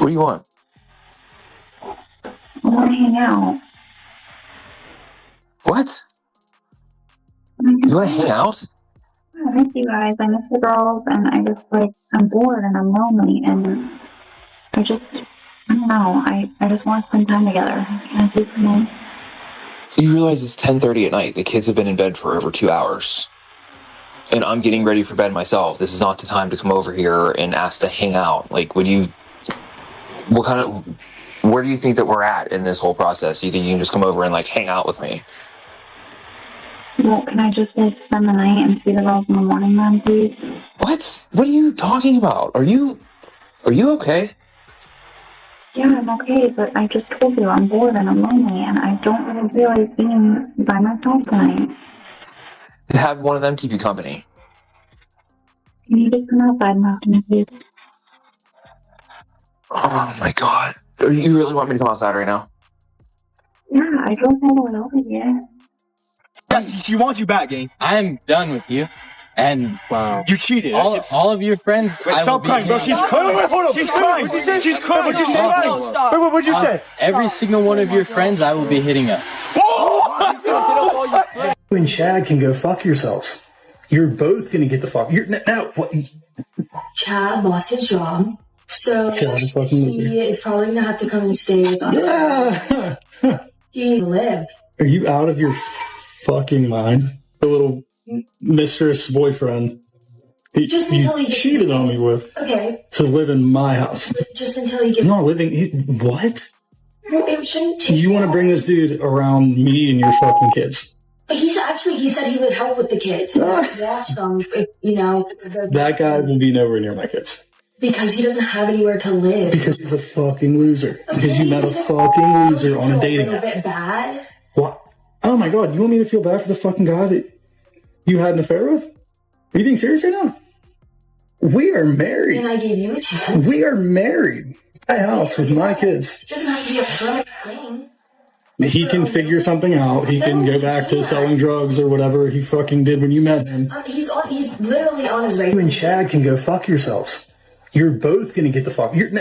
What do you want? I want to hang out. What? You want to hang out? I miss you guys. I miss the girls, and I just, like, I'm bored and I'm lonely, and I don't know. I just want to spend time together. Can I please come in? You realize it's 10:30 at night. The kids have been in bed for over 2 hours. And I'm getting ready for bed myself. This is not the time to come over here and ask to hang out. Like, where do you think that we're at in this whole process? Do you think you can just come over and, like, hang out with me? Well, can I just, like, spend the night and see the girls in the morning then, please? What? What are you talking about? Are you okay? Yeah, I'm okay, but I just told you I'm bored and I'm lonely, and I don't really feel like being by myself tonight. Have one of them keep you company. Can you just come outside and talk to me, please? Oh, my God. You really want me to come outside right now? Yeah, I don't know what else yet. Yeah, she wants you back, gang. I'm done with you. And You cheated. all of your friends. Wait, stop crying, bro. She's crying. Wait, hold on. She's crying. What'd you say? She's crying. What'd you say? Wait, what'd you say? Every single one of your friends I will be hitting up. You and Chad can go fuck yourselves. You're both gonna get the fuck. Now what? Chad lost his job, so he is probably gonna have to come and stay with us. Yeah. He lived. Are you out of your fucking mind? The little mistress boyfriend you cheated on me with. Okay. To live in my house. Just until he gets. He's not living. What? It shouldn't take. You want to bring this dude around me and your fucking kids? But he said he would help with the kids. Watch them, That guy will be nowhere near my kids. Because he doesn't have anywhere to live. Because he's a fucking loser. Because you met a fucking loser on a dating app. A bit bad. What? Oh my God! You want me to feel bad for the fucking guy that you had an affair with? Are you being serious right now? We are married. And I gave you a chance. We are married. My house with my kids. It doesn't have to be a perfect thing. He can figure something out. He can go back to selling drugs or whatever he fucking did when you met him. He's literally on his way. You and Chad can go fuck yourselves. You're both gonna get the fuck. This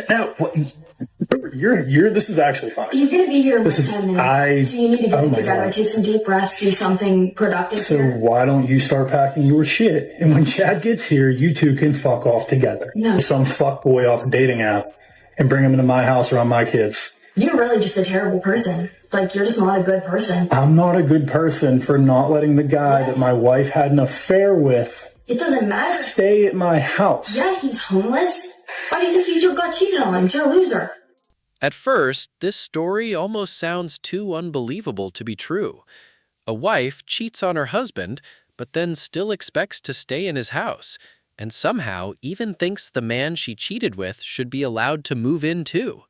is actually fine. He's gonna be here in 10 minutes. So you need to get it together, take some deep breaths, do something productive. So why don't you start packing your shit? And when Chad gets here, you two can fuck off together. No. Some fuck boy off a dating app and bring him into my house around my kids. You're really just a terrible person. Like, you're just not a good person. I'm not a good person for not letting the guy that my wife had an affair with. It doesn't matter. Stay at my house. Yeah, he's homeless. Why do you think you got cheated on? You're a loser. At first, this story almost sounds too unbelievable to be true. A wife cheats on her husband, but then still expects to stay in his house, and somehow even thinks the man she cheated with should be allowed to move in too.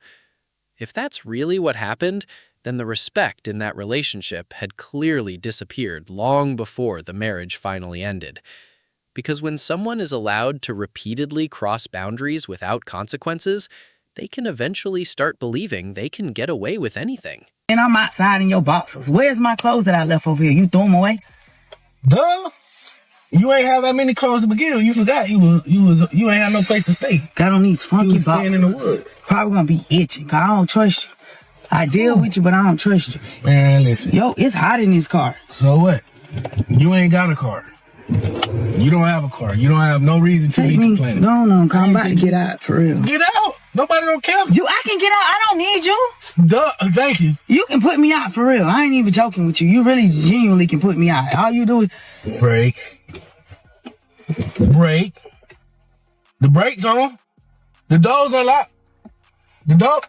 If that's really what happened, then the respect in that relationship had clearly disappeared long before the marriage finally ended. Because when someone is allowed to repeatedly cross boundaries without consequences, they can eventually start believing they can get away with anything. And I'm outside in your boxes. Where's my clothes that I left over here? You threw them away? Duh. You ain't have that many clothes to begin with. You forgot you ain't have no place to stay. Got on these funky boxes. In the woods. Probably gonna be itching, cause I don't trust you. I deal with you, but I don't trust you. Man, listen. Yo, it's hot in this car. So what? You ain't got a car. You don't have a car. You don't have no reason to be complaining. No, cause I'm about to get out for real. Get out. Nobody don't care. I can get out. I don't need you. Duh, thank you. You can put me out for real. I ain't even joking with you. You really genuinely can put me out. All you do is break. The brakes on. The doors unlocked. The door,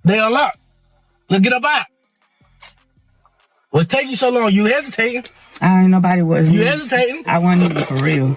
they unlocked. Let's get up out. What's taking you so long? You hesitating? I ain't nobody was. You hesitating? I wasn't even for real.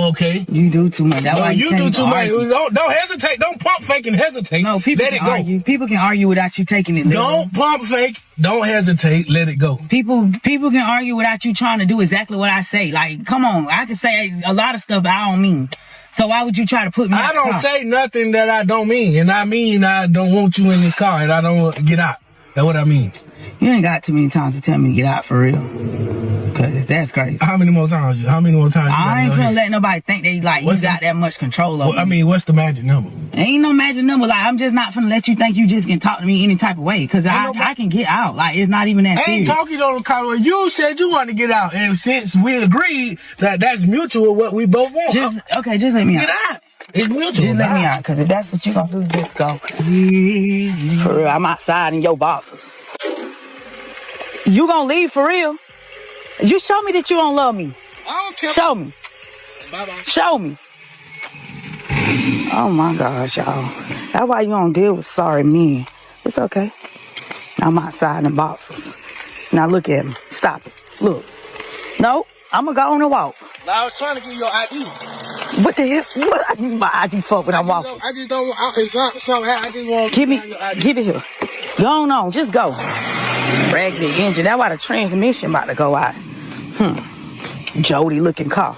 Okay. You do too much. That's why you do too much. Don't hesitate. Don't pump fake and hesitate. No, people let can it go. argue. People can argue without you taking it. Don't pump fake. Don't hesitate. Let it go. People can argue without you trying to do exactly what I say. Like, come on. I can say a lot of stuff I don't mean. So why would you try to put me out? I don't say nothing that I don't mean. And I mean I don't want you in this car and I don't want to get out. That's what I mean. You ain't got too many times to tell me to get out for real. Cause that's crazy. How many more times? I ain't finna let nobody think they like you got that much control over me. What's the magic number? Ain't no magic number. Like, I'm just not finna let you think you just can talk to me any type of way. Cause I can get out. Like, it's not even that serious. I ain't talking on the call. You said you wanted to get out. And since we agreed that that's mutual, what we both want. Just let me out. Get out. It's mutual. Just let me out. Cause if that's what you gonna do, just go. For real, I'm outside in your boxes. You gonna leave for real? You show me that you don't love me. I don't care. Show me. Bye-bye. Show me. Oh my gosh, y'all. That's why you don't deal with sorry men. It's okay. I'm outside in the boxes. Now look at me. Stop it. Look. No, I'm gonna go on a walk. I was trying to get your ID. What the hell? What I need my ID for when I'm walking? I just don't want. It's something. I just want. Give it here. Go on. Just go. Raggedy engine. That's why the transmission about to go out. Jody looking car.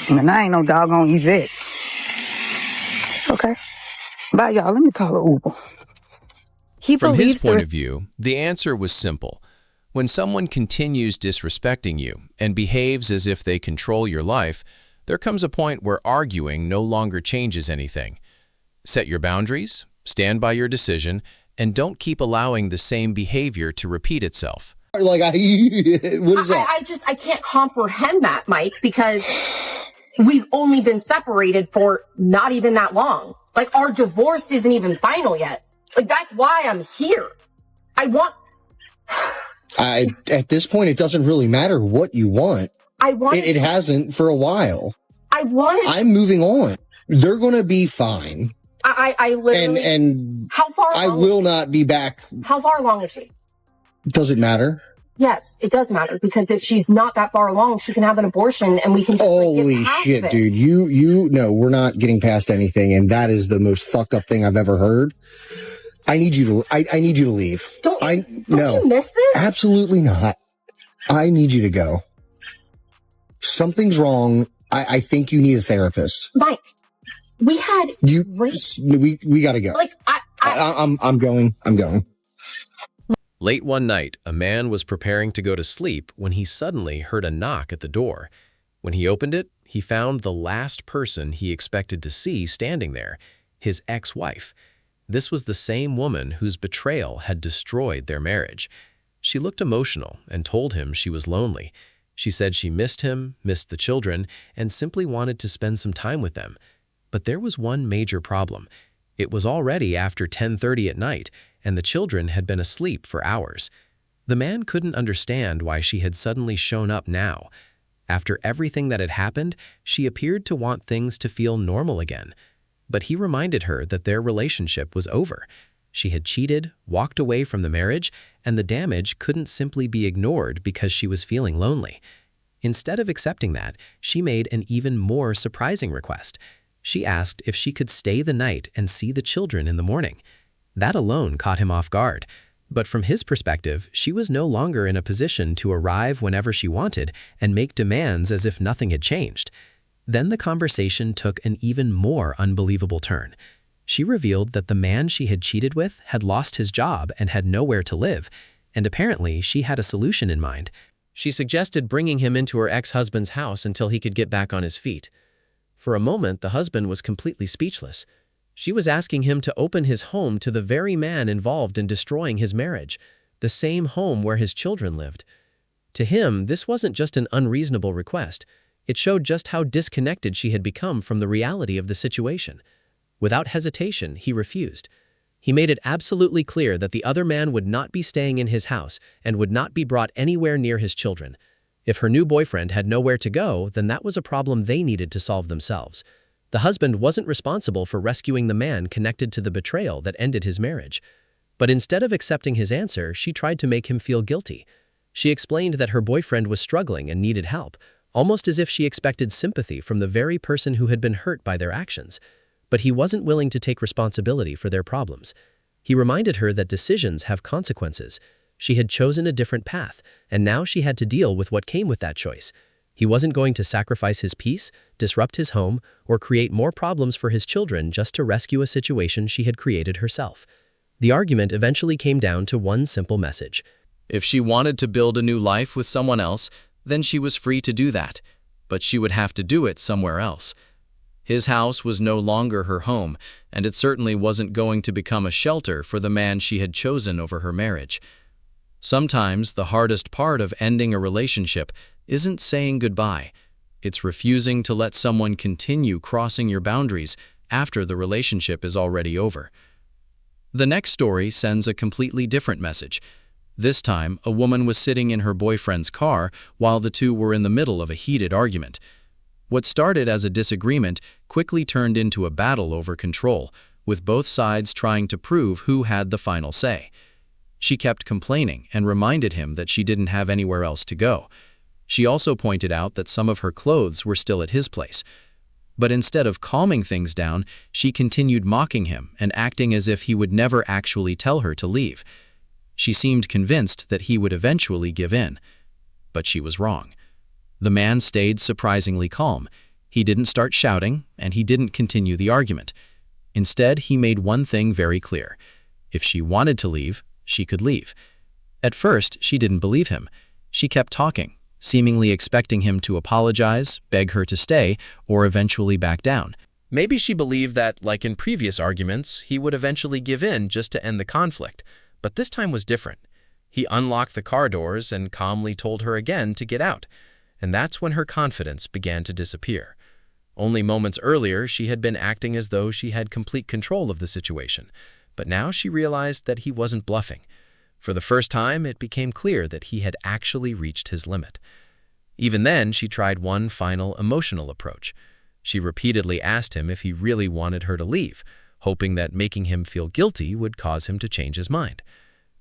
And I ain't no doggone Yvette. It's okay. Bye, y'all. Let me call an Uber. From his point of view, the answer was simple. When someone continues disrespecting you and behaves as if they control your life, there comes a point where arguing no longer changes anything. Set your boundaries, stand by your decision, and don't keep allowing the same behavior to repeat itself. Like, what is that? I can't comprehend that, Mike, because we've only been separated for not even that long. Like, our divorce isn't even final yet. Like, that's why I'm here. At this point, it doesn't really matter what you want. It hasn't for a while. I'm moving on. They're going to be fine. I literally. And how far? I will not be back. How far along is she? Does it matter? Yes, it does matter, because if she's not that far along, she can have an abortion and we can just Holy shit, dude. You no, we're not getting past anything, and that is the most fucked up thing I've ever heard. I need you to leave. Don't you miss this? Absolutely not. I need you to go. Something's wrong. I think you need a therapist. Mike, we had we gotta go. Like I'm going. Late one night, a man was preparing to go to sleep when he suddenly heard a knock at the door. When he opened it, he found the last person he expected to see standing there, his ex-wife. This was the same woman whose betrayal had destroyed their marriage. She looked emotional and told him she was lonely. She said she missed him, missed the children, and simply wanted to spend some time with them. But there was one major problem. It was already after 10:30 at night, and the children had been asleep for hours. The man couldn't understand why she had suddenly shown up now. After everything that had happened, she appeared to want things to feel normal again. But he reminded her that their relationship was over. She had cheated, walked away from the marriage, and the damage couldn't simply be ignored because she was feeling lonely. Instead of accepting that, she made an even more surprising request. She asked if she could stay the night and see the children in the morning. That alone caught him off guard. But from his perspective, she was no longer in a position to arrive whenever she wanted and make demands as if nothing had changed. Then the conversation took an even more unbelievable turn. She revealed that the man she had cheated with had lost his job and had nowhere to live, and apparently she had a solution in mind. She suggested bringing him into her ex-husband's house until he could get back on his feet. For a moment, the husband was completely speechless. She was asking him to open his home to the very man involved in destroying his marriage, the same home where his children lived. To him, this wasn't just an unreasonable request. It showed just how disconnected she had become from the reality of the situation. Without hesitation, he refused. He made it absolutely clear that the other man would not be staying in his house and would not be brought anywhere near his children. If her new boyfriend had nowhere to go, then that was a problem they needed to solve themselves. The husband wasn't responsible for rescuing the man connected to the betrayal that ended his marriage. But instead of accepting his answer, she tried to make him feel guilty. She explained that her boyfriend was struggling and needed help, almost as if she expected sympathy from the very person who had been hurt by their actions. But he wasn't willing to take responsibility for their problems. He reminded her that decisions have consequences. She had chosen a different path, and now she had to deal with what came with that choice. He wasn't going to sacrifice his peace, disrupt his home, or create more problems for his children just to rescue a situation she had created herself. The argument eventually came down to one simple message. If she wanted to build a new life with someone else, then she was free to do that, but she would have to do it somewhere else. His house was no longer her home, and it certainly wasn't going to become a shelter for the man she had chosen over her marriage. Sometimes the hardest part of ending a relationship isn't saying goodbye. It's refusing to let someone continue crossing your boundaries after the relationship is already over. The next story sends a completely different message. This time, a woman was sitting in her boyfriend's car while the two were in the middle of a heated argument. What started as a disagreement quickly turned into a battle over control, with both sides trying to prove who had the final say. She kept complaining and reminded him that she didn't have anywhere else to go. She also pointed out that some of her clothes were still at his place. But instead of calming things down, she continued mocking him and acting as if he would never actually tell her to leave. She seemed convinced that he would eventually give in. But she was wrong. The man stayed surprisingly calm. He didn't start shouting, and he didn't continue the argument. Instead, he made one thing very clear. If she wanted to leave, she could leave. At first, she didn't believe him. She kept talking, seemingly expecting him to apologize, beg her to stay, or eventually back down. Maybe she believed that, like in previous arguments, he would eventually give in just to end the conflict. But this time was different. He unlocked the car doors and calmly told her again to get out. And that's when her confidence began to disappear. Only moments earlier, she had been acting as though she had complete control of the situation. But now she realized that he wasn't bluffing. For the first time, it became clear that he had actually reached his limit. Even then, she tried one final emotional approach. She repeatedly asked him if he really wanted her to leave, hoping that making him feel guilty would cause him to change his mind.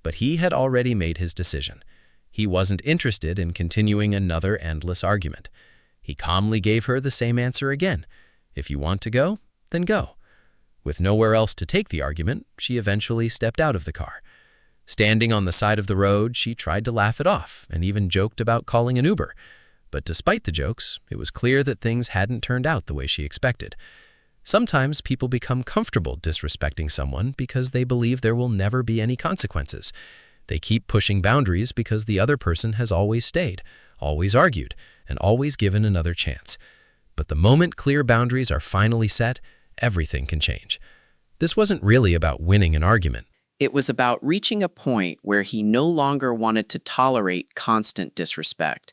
But he had already made his decision. He wasn't interested in continuing another endless argument. He calmly gave her the same answer again. If you want to go, then go. With nowhere else to take the argument, she eventually stepped out of the car. Standing on the side of the road, she tried to laugh it off and even joked about calling an Uber. But despite the jokes, it was clear that things hadn't turned out the way she expected. Sometimes people become comfortable disrespecting someone because they believe there will never be any consequences. They keep pushing boundaries because the other person has always stayed, always argued, and always given another chance. But the moment clear boundaries are finally set, everything can change. This wasn't really about winning an argument. It was about reaching a point where he no longer wanted to tolerate constant disrespect.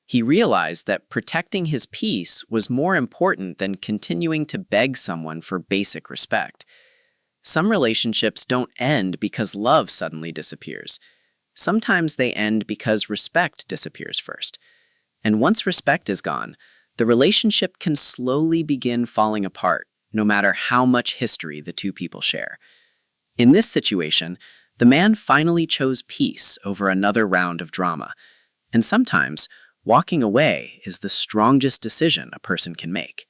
He realized that protecting his peace was more important than continuing to beg someone for basic respect. Some relationships don't end because love suddenly disappears. Sometimes they end because respect disappears first. And once respect is gone, the relationship can slowly begin falling apart, no matter how much history the two people share. In this situation, the man finally chose peace over another round of drama. And sometimes, walking away is the strongest decision a person can make.